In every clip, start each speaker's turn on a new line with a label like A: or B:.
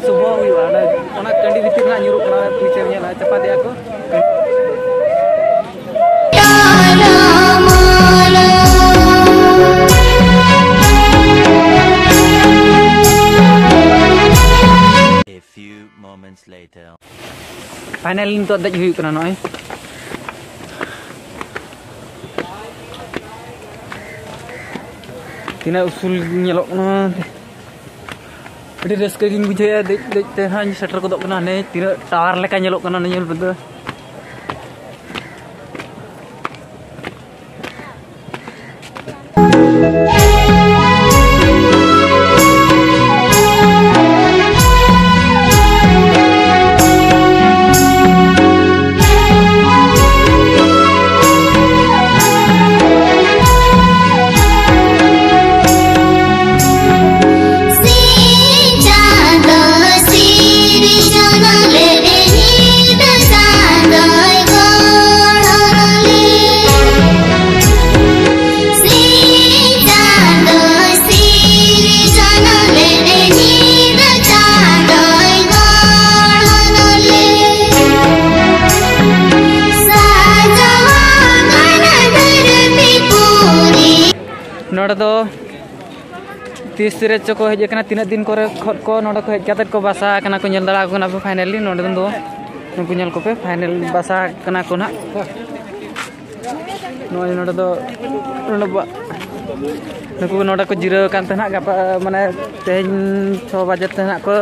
A: सुबह हुआ कंडी भीतर न्यूरुक पीछे चपा दिया को फाइनली नितो दज हुई कना नय तीना उसूल नेलो ना अभी रस्क गिन बुझे दे हाँ सेटर को दो ने तीना टावर लेका नेलो कना नेल बद नोड़ा दो तीस रे चको हजना तीना दिन को नोड़ा को हज को बासा को नेल दाड़ा को ना फाइनली नोड़ा दो नुकु नेल को पे फाइनल बासा कना को ना नोड़ा दो नुकु नोड़ा को जिरो कान तना गापा माने तेज 6 बजे तना को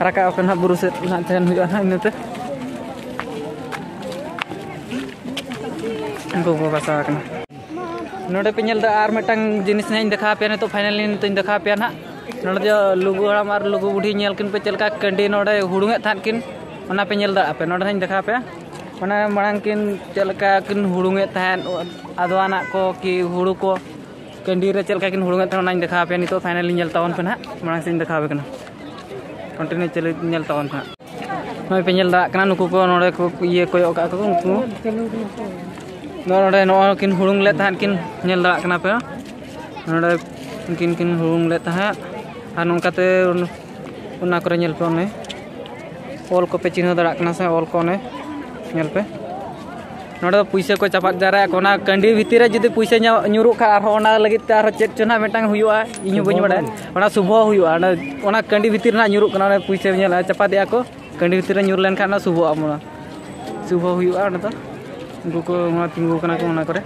A: राका कना बुरु से ना तेन हुआ ना इनते को बासा कना नोड़े पे नेल आर मिटंग जिनिस ने देखा पे ने तो फाइनली तो देखा पे ना नोड़े जो लुगु हराम और लुगु बुढ़ी नेल किन पे चलका कंडी नोड़े हुड़ुंगे थान किन ओना पे नेल दा पे नोड़े ने देखा पे ओना मांग किन चलका किन हुड़ुंगे थान आदवाना को कि हुड़ु को कंडी रे चलका किन हुड़ुंगे थान ओना देखा पे नि तो फाइनली नेल तावन पे ना मांग से देखा पे कना कंटिन्यू चले नेल तावन पे नोय पे नेल दा कना नुकु को नोड़े को ये कोय ओका को उनको नोड़े नो किन हुड़ुंग ले थान किन नेल दाड़ा कना पे नोड़े किन हुड़ुंग ले था और नोंकाते उना करे नेल पे ओने ऑल को पे चिन्ह दाड़ा कना से ऑल को ओने नेल पे नोड़े पैसा को चपाक जारा कोना कंडी भीतर रे जदि पैसा न्यूरु खा आरो ओना लगित ते आरो चेक चना मेटांग हुयुआ इनु बनि बडा ओना सुबह हुयुआ ओना कंडी भीतर ना न्यूरु कना पैसा नेल चपा दिया को कंडी भीतर न्यूर लेन खाना सुबह अमना सुबह हुयुआ ना तो उनको को तिंगु कना को ना करे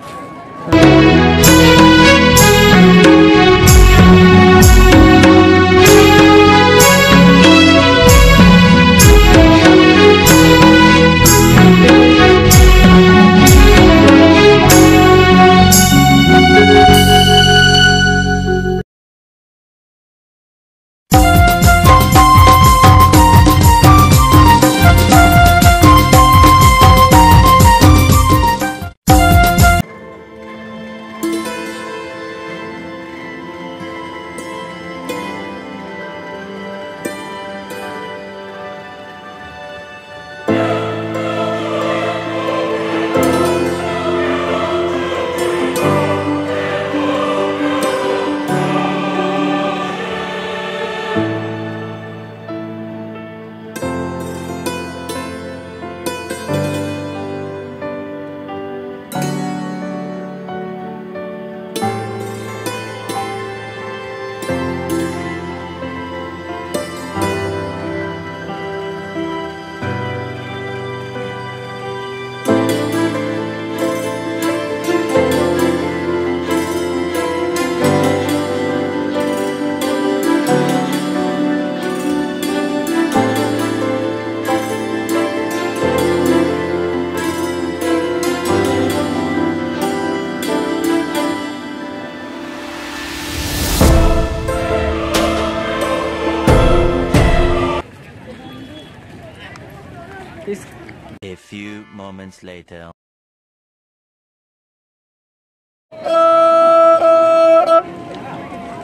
B: A few moments later.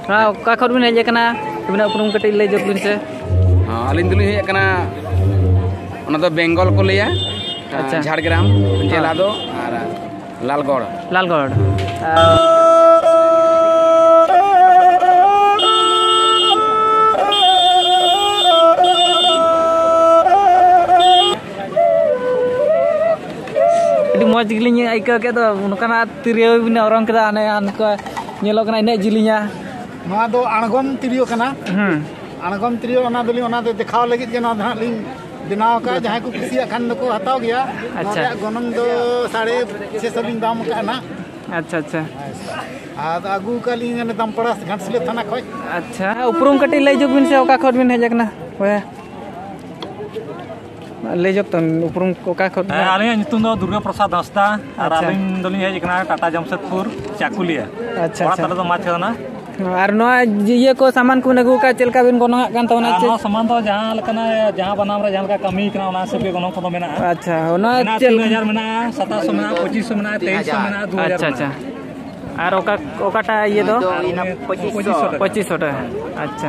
A: हाँ का खबर में है कना बिना उपरुम कटे ले जब बिन से
C: हाँ अलिन दुली है कना उन तो बेंगल को लिया
A: अच्छा
C: झाड़ग्राम जिला दो और लालगढ़
A: मौज गिलिंग आइका के तो उनका तिरियो बिन औरंग कदा आने अनका ñelok kana ine jilinya
D: नवा दो अणगम तिरियो कना अणगम तिरियो ओना दोली ओना दे देखाव लगित जे नवा धान लिंग बनाव का जहां को कुसिया खान दको हताव गया
A: अच्छा
D: गनम दो 650 लिंग दाम का ना
A: अच्छा अच्छा
D: आ आगु का लिंग ने दाम पड़ा घाटसिले थाना खय
A: अच्छा उपरुम कटी लय जोग बिन से ओका खट बिन हेज कना होया ले जोग तन उपरुम ओका खट
E: आलिया नितुम दो दुर्गा प्रसाद हंसदा और आलिन दोली हेज कना टाटा जमशेदपुर चाकुलिया
A: अच्छा
E: अच्छा तले दो माछ ना
A: और नो ये को सामान को नगु का चलका बिन गोनो कान तो ना
E: सामान तो जहां लकना जहां बनाम रे जहां का कमी कना ओना सब के गोनो को मेना
A: अच्छा ओना
E: 3000 मेना 700 मेना 2500 मेना 2300 मेना 2000
A: अच्छा अच्छा और ओकाटा ये दो 2500 टाका अच्छा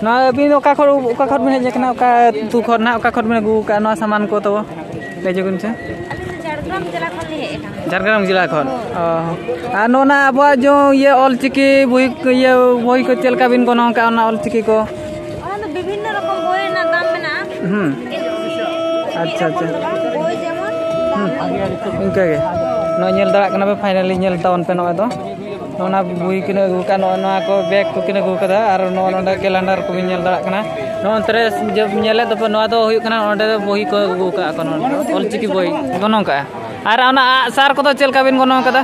A: ना अभी ओका खट में हेज कना ओका तू खट ना ओका खट में गु का ना सामान को तो ले जगुन से झारग्राम जिला खन आ नोना अब जो ये ऑल चिकी वही को चलका बिन को नोका ना ऑल चिकी को
F: विभिन्न रकम बोय ना दाम में ना
A: अच्छा अच्छा इनका के नो नेल दरा कना पे फाइनली नेल टाउन पे नोय दो नोना बुई किने गु का नोना को बैग को किने गु कदा आर नोना कैलेंडर को भी नेल दरा कना नो अंतरे जब नेले तो नोआ दो हुई कना ओंडे बोही को गु का कोन ऑल चिकी बोही गोनो का आर ओना सार को तो चलका बिन गोनो कदा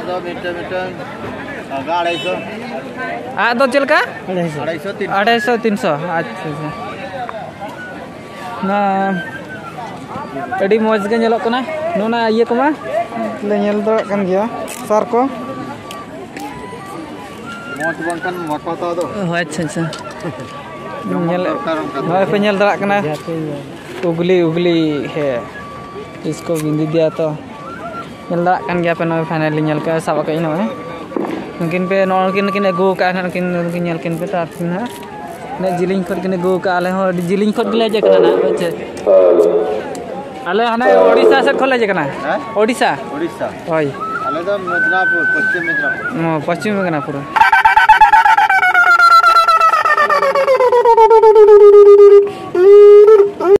A: आ दो चलका 250 300 अच्छा अच्छा ना अड़ी मौज के नेलो कना नोना ये को मा ले नेल दरा कन गया सार को
D: मोट बनकन मोटो तो दो
A: अच्छा अच्छा नेल भाई पे नेल दरा कना उगली है इसको बिंदी दिया तो नेल दरा कन गया पे नो फाइनली नेल का सब का इनो मungkin पे नो किन अगू का किन नेल किन पे तार ना ने जिलिंग खट किन अगू का आले हो जिलिंग खट गले जे कना अच्छा आले हना ओडिसा से खोले जे कना ओडिसा होय
D: आले तो मिदनापुर पश्चिम मिदनापुर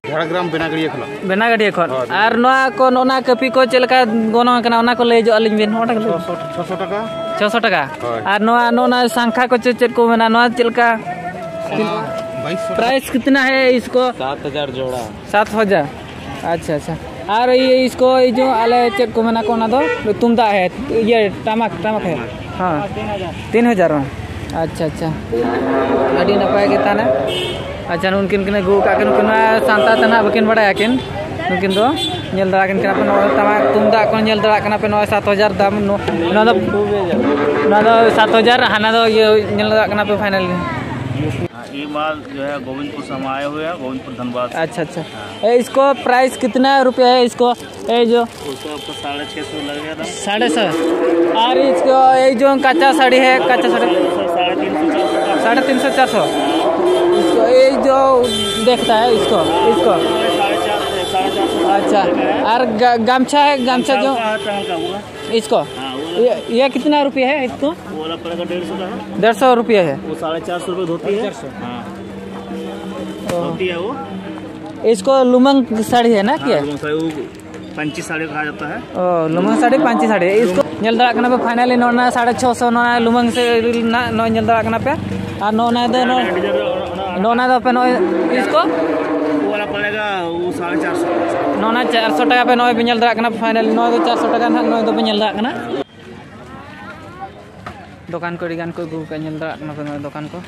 D: झारग्राम बेनागड़िया खन और नोआ को नोना कपी को चलका गोनो कना ओना को ले जो अलिंग बिन 600 टाका और नोना संख्या को चेट को मेना नोआ चलका प्राइस कितना है इसको
E: 7000 जोड़ा
A: 7000 अच्छा अच्छा और ये इसको ये जो आले चेट को मेना को ना दो तुमदा है ये टमक है हां 3000 अच्छा अच्छा अड़ी नपाय के ताना अच्छा उनकिन किन गु का किन सांता तना बकिन बड़ा किन उनकिन दो नेल दरा किन पे तमा तुमदा को नेल दरा कना पे 7000 दाम नो 7000 हाना दो ये नेल दरा कना पे फाइनल
E: ये माल जो है गोविंदपुर से आए हुए हैं गोविंदपुर धनबाद
A: अच्छा अच्छा इसको प्राइस कितना रुपया है इसको ये जो
E: उसका आपको 650 लगेगा
A: 350 और इसको ये जो कच्चा साड़ी है कच्चा साड़ी 350 400 इसको ये जो देखता है इसको अच्छा और गमछा है गमछा जो इसको ये कितना रुपया है इसको
E: बोला पड़ेगा
A: 150 रुपया है
E: वो 450 रुपये धोती है हाँ धोती है वो
A: इसको लुमंग साड़ी है ना क्या
E: पंची साड़ी कहा जाता है
A: ओ लुमंग साड़ी पंची साड़ी इसको नेल दरा कना पे फाइनली नोना 650 नोना लुमंग से नो नेल दरा कना पे और नोना दो पे नो इसको
E: वाला पड़ेगा वो 450
A: नोना 400 टाका पे नो पे नेल दरा कना फाइनली नो दो 400 टाका ना नो दो पे नेल दरा कना दुकान को डिगान को गु का नेल दरा कना पे नो दुकान को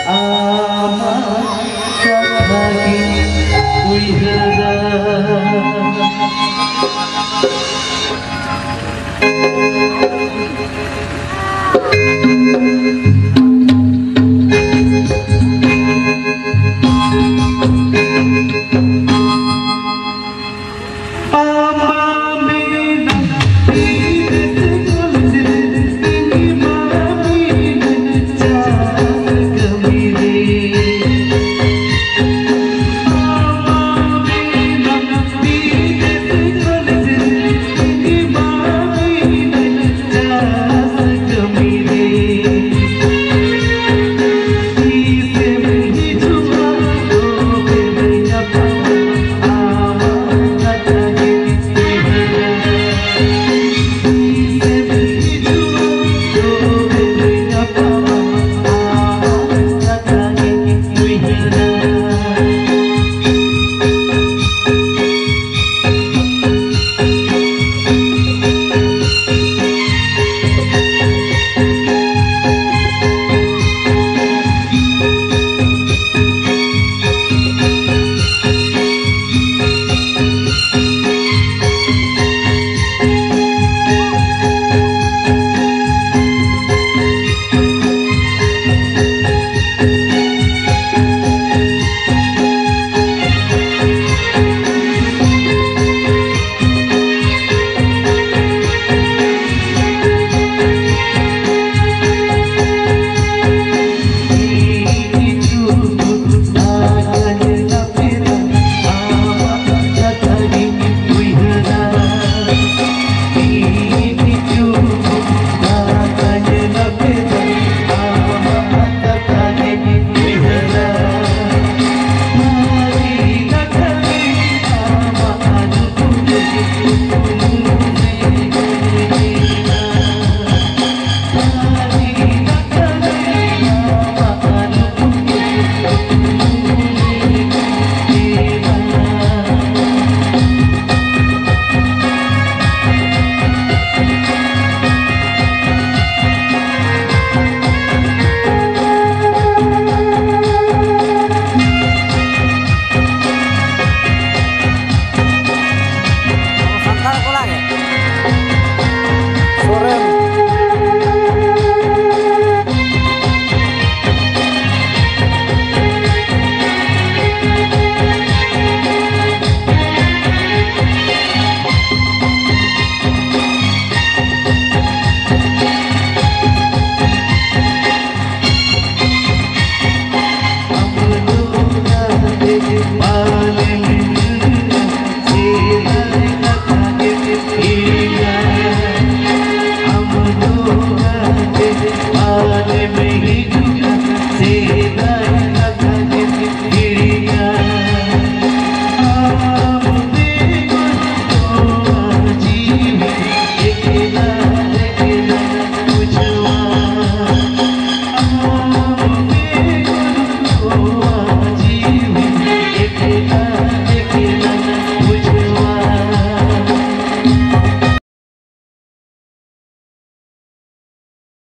G: Ama